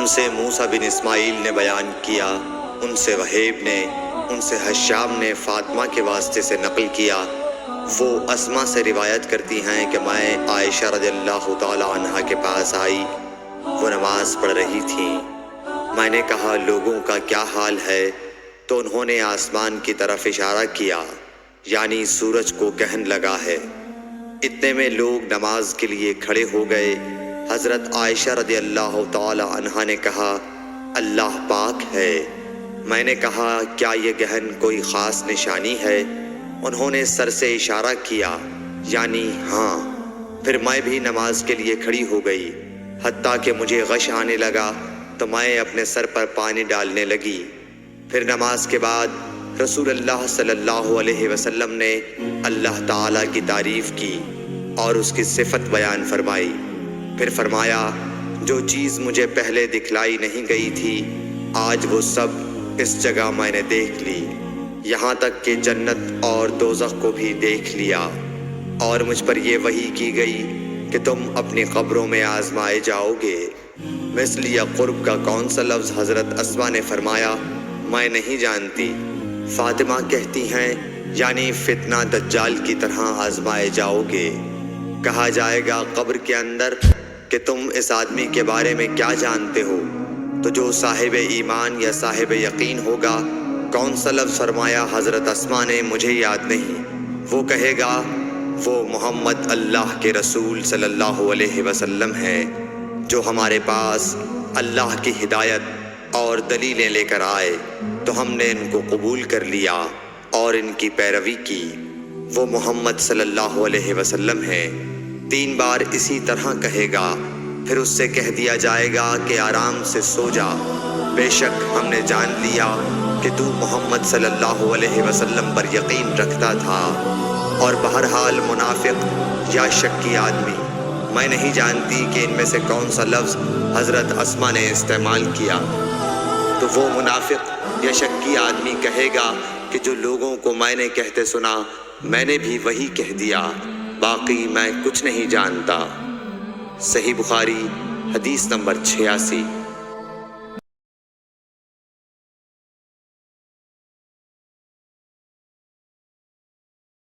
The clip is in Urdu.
ہم سے موسیٰ بن اسماعیل نے بیان کیا، ان سے وہیب نے، ان سے حشام نے فاطمہ کے واسطے سے نقل کیا، وہ اسما سے روایت کرتی ہیں کہ میں عائشہ رضی اللہ تعالی عنہا کے پاس آئی، وہ نماز پڑھ رہی تھیں۔ میں نے کہا لوگوں کا کیا حال ہے؟ تو انہوں نے آسمان کی طرف اشارہ کیا، یعنی سورج کو کہن لگا ہے۔ اتنے میں لوگ نماز کے لیے کھڑے ہو گئے۔ حضرت عائشہ رضی اللہ تعالی عنہا نے کہا اللہ پاک ہے۔ میں نے کہا کیا یہ گہن کوئی خاص نشانی ہے؟ انہوں نے سر سے اشارہ کیا، یعنی ہاں۔ پھر میں بھی نماز کے لیے کھڑی ہو گئی، حتیٰ کہ مجھے غش آنے لگا تو میں اپنے سر پر پانی ڈالنے لگی۔ پھر نماز کے بعد رسول اللہ صلی اللہ علیہ وسلم نے اللہ تعالیٰ کی تعریف کی اور اس کی صفت بیان فرمائی۔ پھر فرمایا جو چیز مجھے پہلے دکھلائی نہیں گئی تھی آج وہ سب اس جگہ میں نے دیکھ لی، یہاں تک کہ جنت اور دوزخ کو بھی دیکھ لیا، اور مجھ پر یہ وحی کی گئی کہ تم اپنی قبروں میں آزمائے جاؤ گے۔ مثل یا قرب کا کون سا لفظ؟ حضرت اسما نے فرمایا میں نہیں جانتی۔ فاطمہ کہتی ہیں یعنی فتنہ دجال کی طرح آزمائے جاؤ گے۔ کہا جائے گا قبر کے اندر کہ تم اس آدمی کے بارے میں کیا جانتے ہو؟ تو جو صاحب ایمان یا صاحب یقین ہوگا، کون سا لفظ فرمایا حضرت اسما نے؟ مجھے یاد نہیں۔ وہ کہے گا وہ محمد اللہ کے رسول صلی اللہ علیہ وسلم ہیں جو ہمارے پاس اللہ کی ہدایت اور دلیلیں لے کر آئے تو ہم نے ان کو قبول کر لیا اور ان کی پیروی کی۔ وہ محمد صلی اللہ علیہ وسلم ہیں۔ 3 بار اسی طرح کہے گا، پھر اس سے کہہ دیا جائے گا کہ آرام سے سو جا، بے شک ہم نے جان لیا کہ تو محمد صلی اللہ علیہ وسلم پر یقین رکھتا تھا۔ اور بہرحال منافق یا شکی آدمی، میں نہیں جانتی کہ ان میں سے کون سا لفظ حضرت اسما نے استعمال کیا، تو وہ منافق یا شکی آدمی کہے گا کہ جو لوگوں کو میں نے کہتے سنا میں نے بھی وہی کہہ دیا، باقی میں کچھ نہیں جانتا۔ صحیح بخاری حدیث نمبر 86۔